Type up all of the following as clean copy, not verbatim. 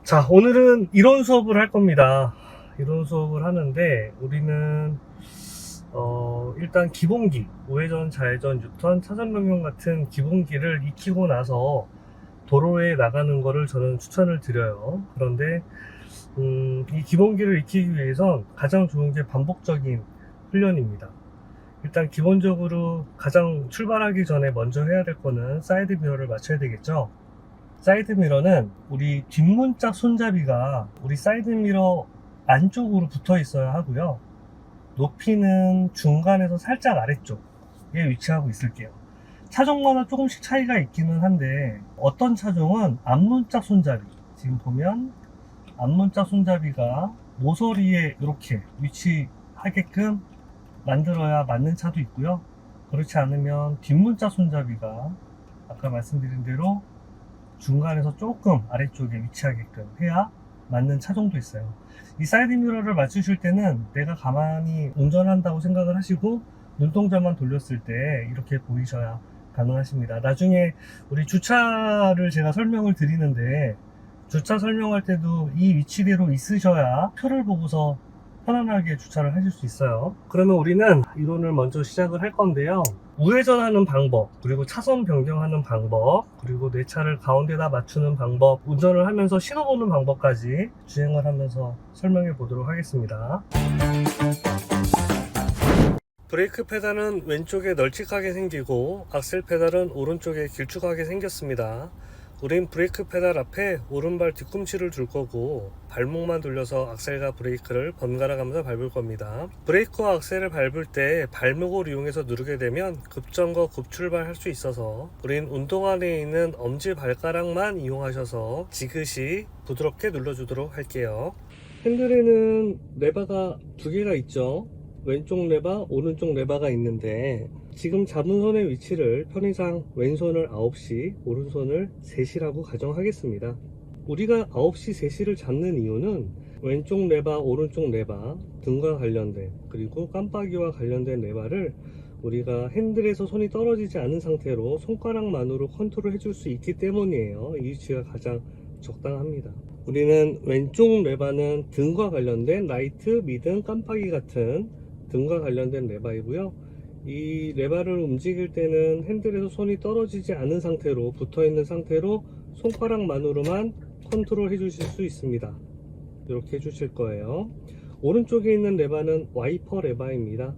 자, 오늘은 이론 수업을 할 겁니다. 이론 수업을 하는데 우리는 일단 기본기, 우회전, 좌회전, 유턴, 차선 변경 같은 기본기를 익히고 나서 도로에 나가는 거를 저는 추천을 드려요. 그런데 이 기본기를 익히기 위해선 가장 좋은 게 반복적인 훈련입니다. 일단 기본적으로 가장 출발하기 전에 먼저 해야 될 거는 사이드 미러를 맞춰야 되겠죠. 사이드 미러는 우리 뒷문짝 손잡이가 우리 사이드 미러 안쪽으로 붙어 있어야 하고요. 높이는 중간에서 살짝 아래쪽에 위치하고 있을게요. 차종마다 조금씩 차이가 있기는 한데 어떤 차종은 앞문짝 손잡이, 지금 보면 앞문짝 손잡이가 모서리에 이렇게 위치하게끔 만들어야 맞는 차도 있고요. 그렇지 않으면 뒷문짝 손잡이가 아까 말씀드린 대로 중간에서 조금 아래쪽에 위치하게끔 해야 맞는 차종도 있어요. 이 사이드 미러를 맞추실 때는 내가 가만히 운전한다고 생각을 하시고 눈동자만 돌렸을 때 이렇게 보이셔야 가능하십니다. 나중에 우리 주차를 제가 설명을 드리는데 주차 설명할 때도 이 위치대로 있으셔야 표를 보고서 편안하게 주차를 하실 수 있어요. 그러면 우리는 이론을 먼저 시작을 할 건데요. 우회전하는 방법, 그리고 차선 변경하는 방법, 그리고 내 차를 가운데다 맞추는 방법, 운전을 하면서 신호 보는 방법까지 주행을 하면서 설명해 보도록 하겠습니다. 브레이크 페달은 왼쪽에 널찍하게 생기고 악셀 페달은 오른쪽에 길쭉하게 생겼습니다. 우린 브레이크 페달 앞에 오른발 뒤꿈치를 둘 거고 발목만 돌려서 악셀과 브레이크를 번갈아 가면서 밟을 겁니다. 브레이크와 악셀을 밟을 때 발목을 이용해서 누르게 되면 급정거 급출발 할 수 있어서 우린 운동 안에 있는 엄지발가락만 이용하셔서 지그시 부드럽게 눌러주도록 할게요. 핸들에는 레바가 두 개가 있죠. 왼쪽 레바, 오른쪽 레바가 있는데 지금 잡은 손의 위치를 편의상 왼손을 9시, 오른손을 3시라고 가정하겠습니다. 우리가 9시, 3시를 잡는 이유는 왼쪽 레바, 오른쪽 레바 등과 관련된 그리고 깜빡이와 관련된 레바를 우리가 핸들에서 손이 떨어지지 않은 상태로 손가락만으로 컨트롤 해줄 수 있기 때문이에요. 이 위치가 가장 적당합니다. 우리는 왼쪽 레바는 등과 관련된 라이트, 미등, 깜빡이 같은 등과 관련된 레바이고요. 이 레바를 움직일 때는 핸들에서 손이 떨어지지 않은 상태로 붙어 있는 상태로 손가락만으로만 컨트롤 해 주실 수 있습니다. 이렇게 해 주실 거예요. 오른쪽에 있는 레바는 와이퍼 레바입니다.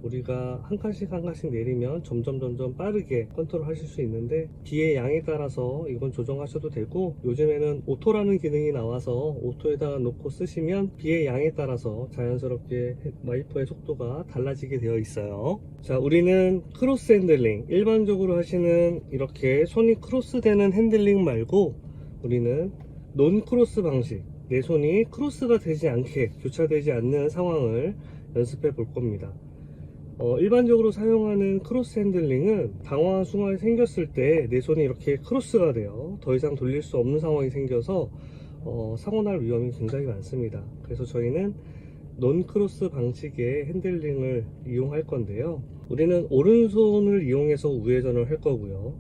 우리가 한 칸씩 한 칸씩 내리면 점점 빠르게 컨트롤 하실 수 있는데 비의 양에 따라서 이건 조정하셔도 되고, 요즘에는 오토라는 기능이 나와서 오토에다가 놓고 쓰시면 비의 양에 따라서 자연스럽게 와이퍼의 속도가 달라지게 되어 있어요. 자, 우리는 크로스 핸들링, 일반적으로 하시는 이렇게 손이 크로스 되는 핸들링 말고 우리는 논 크로스 방식, 내 손이 크로스가 되지 않게 교차되지 않는 상황을 연습해 볼 겁니다. 일반적으로 사용하는 크로스 핸들링은 당황한 순간이 생겼을 때 내 손이 이렇게 크로스가 돼요. 더 이상 돌릴 수 없는 상황이 생겨서 사고 날 위험이 굉장히 많습니다. 그래서 저희는 논 크로스 방식의 핸들링을 이용할 건데요. 우리는 오른손을 이용해서 우회전을 할 거고요.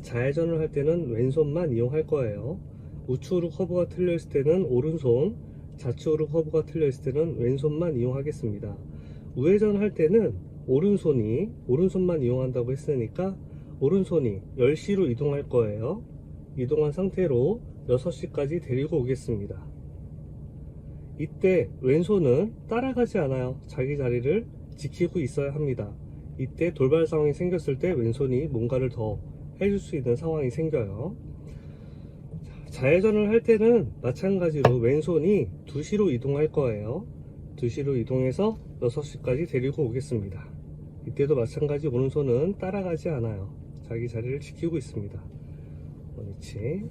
좌회전을 할 때는 왼손만 이용할 거예요. 우측으로 커브가 틀려 있을 때는 오른손, 좌측으로 커브가 틀려 있을 때는 왼손만 이용하겠습니다. 우회전할 때는 오른손만 이용한다고 했으니까 오른손이 10시로 이동할 거예요. 이동한 상태로 6시까지 데리고 오겠습니다. 이때 왼손은 따라가지 않아요. 자기 자리를 지키고 있어야 합니다. 이때 돌발 상황이 생겼을 때 왼손이 뭔가를 더 해줄 수 있는 상황이 생겨요. 좌회전을 할 때는 마찬가지로 왼손이 2시로 이동할 거예요. 2시로 이동해서 6시까지 데리고 오겠습니다. 이때도 마찬가지 오른손은 따라가지 않아요. 자기 자리를 지키고 있습니다. 그렇지.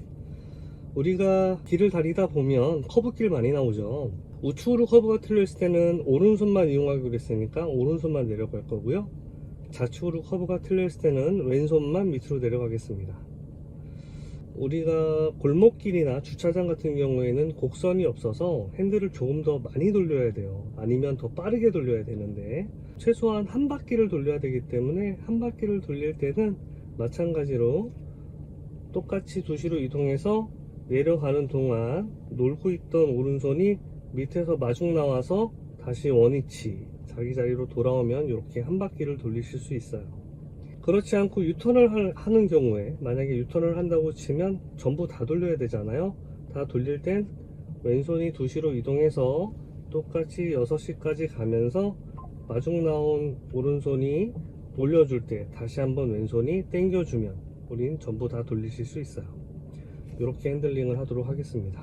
우리가 길을 다니다 보면 커브길 많이 나오죠. 우측으로 커브가 틀려 있을 때는 오른손만 이용하기로 했으니까 오른손만 내려갈 거고요. 좌측으로 커브가 틀려 있을 때는 왼손만 밑으로 내려가겠습니다. 우리가 골목길이나 주차장 같은 경우에는 곡선이 없어서 핸들을 조금 더 많이 돌려야 돼요. 아니면 더 빠르게 돌려야 되는데 최소한 한 바퀴를 돌려야 되기 때문에 한 바퀴를 돌릴 때는 마찬가지로 똑같이 2시로 이동해서 내려가는 동안 놀고 있던 오른손이 밑에서 마중 나와서 다시 원위치 자기 자리로 돌아오면 이렇게 한 바퀴를 돌리실 수 있어요. 그렇지 않고 유턴을 하는 경우에, 만약에 유턴을 한다고 치면 전부 다 돌려야 되잖아요. 다 돌릴 땐 왼손이 2시로 이동해서 똑같이 6시까지 가면서 마중 나온 오른손이 돌려줄 때 다시 한번 왼손이 당겨주면 우린 전부 다 돌리실 수 있어요. 이렇게 핸들링을 하도록 하겠습니다.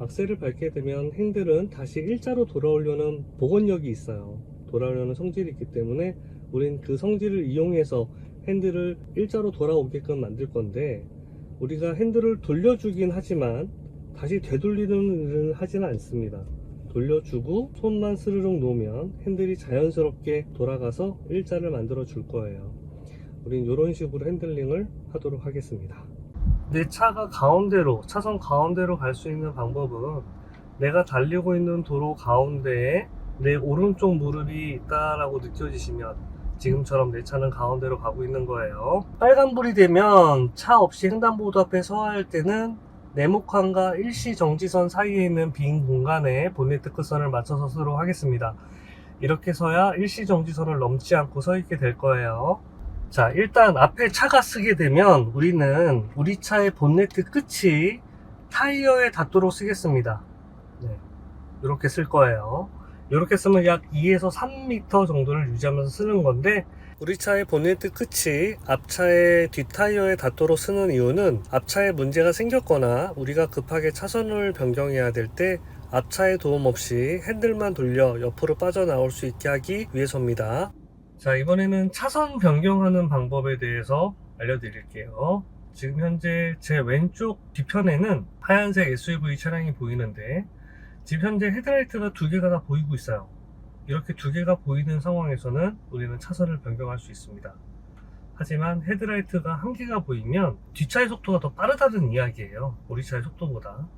악셀을 밟게 되면 핸들은 다시 일자로 돌아오려는 복원력이 있어요. 돌아오려는 성질이 있기 때문에 우린 그 성질을 이용해서 핸들을 일자로 돌아오게끔 만들 건데, 우리가 핸들을 돌려주긴 하지만 다시 되돌리는 일을 하지는 않습니다. 돌려주고 손만 스르륵 놓으면 핸들이 자연스럽게 돌아가서 일자를 만들어 줄 거예요. 우린 이런 식으로 핸들링을 하도록 하겠습니다. 내 차가 가운데로, 차선 가운데로 갈 수 있는 방법은, 내가 달리고 있는 도로 가운데에 내 오른쪽 무릎이 있다라고 느껴지시면 지금처럼 내 차는 가운데로 가고 있는 거예요. 빨간불이 되면 차 없이 횡단보도 앞에 서야 할 때는 네모칸과 일시정지선 사이에 있는 빈 공간에 본네트 끝선을 맞춰서 서도록 하겠습니다. 이렇게 서야 일시정지선을 넘지 않고 서 있게 될 거예요. 자, 일단 앞에 차가 쓰게 되면 우리는 우리 차의 본네트 끝이 타이어에 닿도록 쓰겠습니다. 네, 이렇게 쓸 거예요. 이렇게 쓰면 약 2에서 3m 정도를 유지하면서 쓰는 건데, 우리 차의 본네트 끝이 앞차의 뒷타이어에 닿도록 쓰는 이유는 앞차에 문제가 생겼거나 우리가 급하게 차선을 변경해야 될 때 앞차의 도움 없이 핸들만 돌려 옆으로 빠져나올 수 있게 하기 위해서입니다. 자, 이번에는 차선 변경하는 방법에 대해서 알려드릴게요. 지금 현재 제 왼쪽 뒤편에는 하얀색 SUV 차량이 보이는데, 지금 현재 헤드라이트가 2개가 다 보이고 있어요. 이렇게 2개가 보이는 상황에서는 우리는 차선을 변경할 수 있습니다. 하지만 헤드라이트가 1개가 보이면 뒷차의 속도가 더 빠르다는 이야기예요. 우리 차의 속도보다.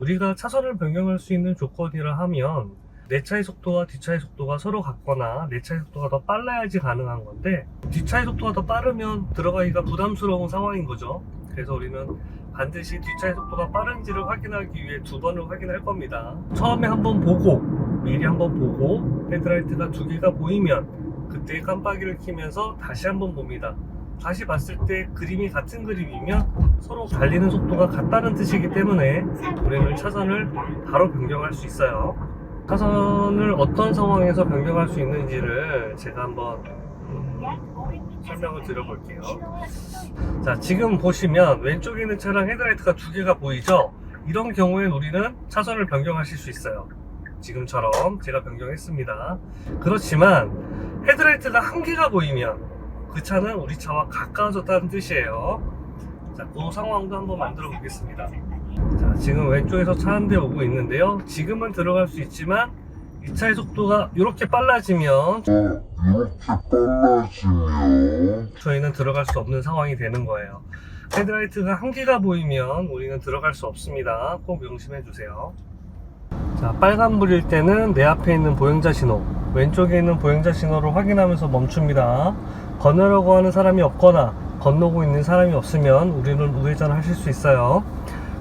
우리가 차선을 변경할 수 있는 조건이라 하면 내 차의 속도와 뒷차의 속도가 서로 같거나 내 차의 속도가 더 빨라야지 가능한 건데, 뒷차의 속도가 더 빠르면 들어가기가 부담스러운 상황인 거죠. 그래서 우리는 반드시 뒷차의 속도가 빠른지를 확인하기 위해 2번을 확인할 겁니다. 처음에 한번 보고, 미리 한번 보고 헤드라이트가 2개가 보이면 그때 깜빡이를 켜면서 다시 한번 봅니다. 다시 봤을 때 그림이 같은 그림이면 서로 달리는 속도가 같다는 뜻이기 때문에 우리는 차선을 바로 변경할 수 있어요. 차선을 어떤 상황에서 변경할 수 있는지를 제가 한번 설명을 드려볼게요. 자, 지금 보시면 왼쪽에 있는 차량 헤드라이트가 2개가 보이죠? 이런 경우엔 우리는 차선을 변경하실 수 있어요. 지금처럼 제가 변경했습니다. 그렇지만 헤드라이트가 1개가 보이면 그 차는 우리 차와 가까워졌다는 뜻이에요. 자, 그 상황도 한번 만들어 보겠습니다. 자, 지금 왼쪽에서 차 한 대 오고 있는데요. 지금은 들어갈 수 있지만 이 차의 속도가 이렇게 빨라지면 저희는 들어갈 수 없는 상황이 되는 거예요. 헤드라이트가 1개가 보이면 우리는 들어갈 수 없습니다. 꼭 명심해 주세요. 자, 빨간불일 때는 내 앞에 있는 보행자 신호, 왼쪽에 있는 보행자 신호를 확인하면서 멈춥니다. 건너려고 하는 사람이 없거나 건너고 있는 사람이 없으면 우리는 우회전 하실 수 있어요.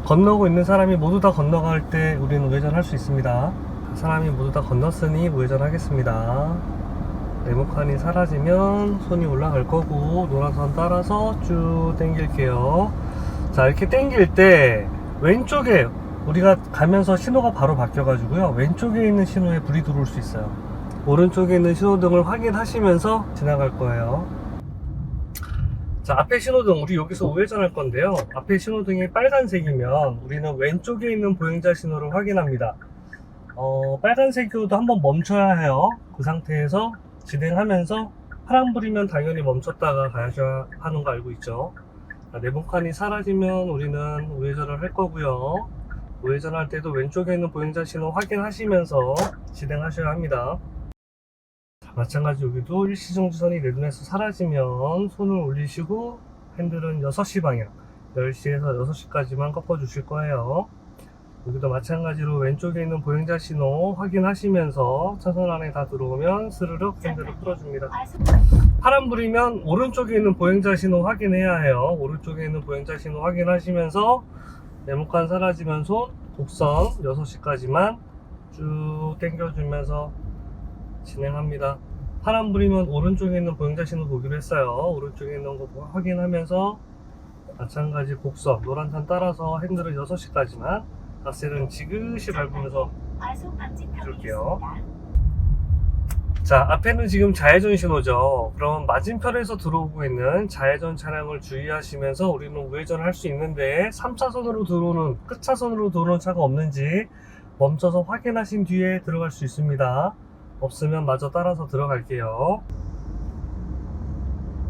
건너고 있는 사람이 모두 다 건너갈 때 우리는 우회전 할 수 있습니다. 사람이 모두 다 건넜으니 우회전 하겠습니다. 네모칸이 사라지면 손이 올라갈 거고 노란선 따라서 쭉 당길게요. 자, 이렇게 당길 때 왼쪽에 우리가 가면서 신호가 바로 바뀌어 가지고요, 왼쪽에 있는 신호에 불이 들어올 수 있어요. 오른쪽에 있는 신호등을 확인하시면서 지나갈 거예요. 자, 앞에 신호등, 우리 여기서 우회전할 건데요, 앞에 신호등이 빨간색이면 우리는 왼쪽에 있는 보행자 신호를 확인합니다. 빨간색이어도 한번 멈춰야 해요. 그 상태에서 진행하면서 파란불이면 당연히 멈췄다가 가셔야 하는 거 알고 있죠? 자, 네모칸이 사라지면 우리는 우회전을 할 거고요. 우회전할 때도 왼쪽에 있는 보행자 신호 확인하시면서 진행하셔야 합니다. 자, 마찬가지 여기도 일시정지선이 내 눈에서 사라지면 손을 올리시고 핸들은 6시 방향, 10시에서 6시까지만 꺾어 주실 거예요. 여기도 마찬가지로 왼쪽에 있는 보행자 신호 확인하시면서 차선 안에 다 들어오면 스르륵 핸들을 풀어줍니다. 파란불이면 오른쪽에 있는 보행자 신호 확인해야 해요. 오른쪽에 있는 보행자 신호 확인하시면서 네모칸 사라지면 손, 곡선 6시까지만 쭉 당겨주면서 진행합니다. 파란불이면 오른쪽에 있는 보행자 신호 보기로 했어요. 오른쪽에 있는 거 확인하면서 마찬가지 곡선 노란선 따라서 핸들을 6시까지만, 악셀은 지그시 밟으면서 줄게요. 자, 앞에는 지금 좌회전 신호죠. 그럼 맞은편에서 들어오고 있는 좌회전 차량을 주의하시면서 우리는 우회전을 할 수 있는데, 3차선으로 들어오는, 끝차선으로 들어오는 차가 없는지 멈춰서 확인하신 뒤에 들어갈 수 있습니다. 없으면 마저 따라서 들어갈게요.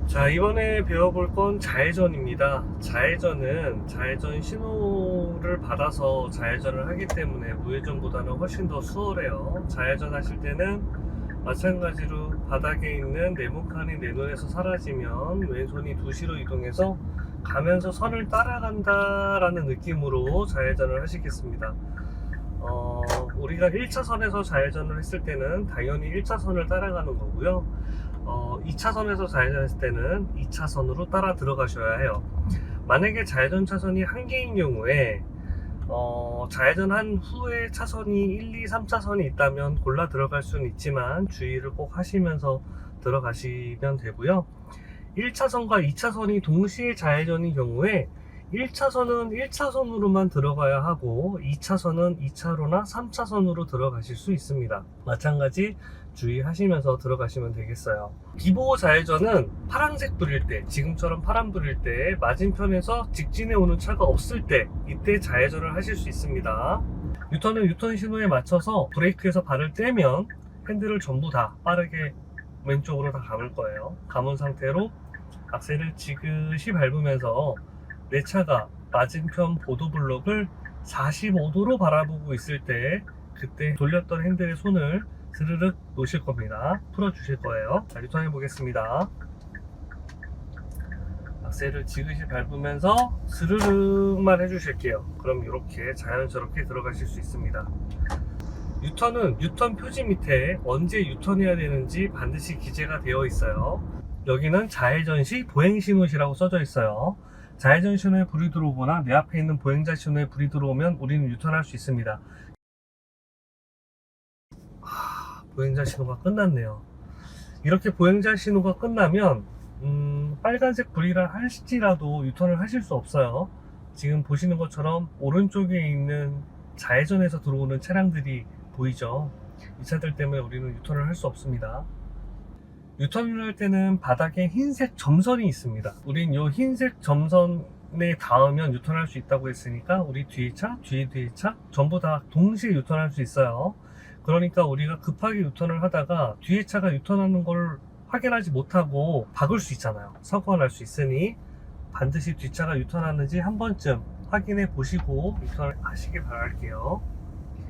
자, 이번에 배워볼 건 좌회전입니다. 좌회전은 좌회전 신호를 받아서 좌회전을 하기 때문에 우회전보다는 훨씬 더 수월해요. 좌회전 하실 때는 마찬가지로 바닥에 있는 네모칸이 내 눈에서 사라지면 왼손이 2시로 이동해서 가면서 선을 따라간다 라는 느낌으로 좌회전을 하시겠습니다. 우리가 1차선에서 좌회전을 했을 때는 당연히 1차선을 따라가는 거고요. 2차선에서 좌회전했을 때는 2차선으로 따라 들어가셔야 해요. 만약에 좌회전 차선이 한 개인 경우에 좌회전한 후에 차선이 1, 2, 3차선이 있다면 골라 들어갈 수는 있지만 주의를 꼭 하시면서 들어가시면 되고요. 1차선과 2차선이 동시에 좌회전인 경우에 1차선은 1차선으로만 들어가야 하고 2차선은 2차로나 3차선으로 들어가실 수 있습니다. 마찬가지 주의하시면서 들어가시면 되겠어요. 비보호 좌회전은 파란색 불일 때, 지금처럼 파란 불일 때 맞은편에서 직진해 오는 차가 없을 때, 이때 좌회전을 하실 수 있습니다. 유턴은 유턴 신호에 맞춰서 브레이크에서 발을 떼면 핸들을 전부 다 빠르게 왼쪽으로 다 감을 거예요. 감은 상태로 악셀을 지그시 밟으면서 내 차가 맞은편 보도블럭을 45도로 바라보고 있을 때, 그때 돌렸던 핸들의 손을 스르륵 놓으실 겁니다. 풀어주실 거예요. 자, 유턴해 보겠습니다. 악셀을 지그시 밟으면서 스르륵만 해주실게요. 그럼 이렇게 자연스럽게 들어가실 수 있습니다. 유턴은 유턴 표지 밑에 언제 유턴해야 되는지 반드시 기재가 되어 있어요. 여기는 좌회전 시 보행 신호시라고 써져 있어요. 좌회전 신호에 불이 들어오거나 내 앞에 있는 보행자 신호에 불이 들어오면 우리는 유턴할 수 있습니다. 보행자 신호가 끝났네요. 이렇게 보행자 신호가 끝나면 빨간색 불이라 할지라도 유턴을 하실 수 없어요. 지금 보시는 것처럼 오른쪽에 있는 좌회전에서 들어오는 차량들이 보이죠. 이 차들 때문에 우리는 유턴을 할 수 없습니다. 유턴을 할 때는 바닥에 흰색 점선이 있습니다. 우린 이 흰색 점선에 닿으면 유턴할 수 있다고 했으니까 우리 뒤에 차, 뒤에 차 전부 다 동시에 유턴할 수 있어요. 그러니까 우리가 급하게 유턴을 하다가 뒤에 차가 유턴하는 걸 확인하지 못하고 박을 수 있잖아요. 사고가 날 수 있으니 반드시 뒷차가 유턴하는지 한 번쯤 확인해 보시고 유턴을 하시길 바랄게요.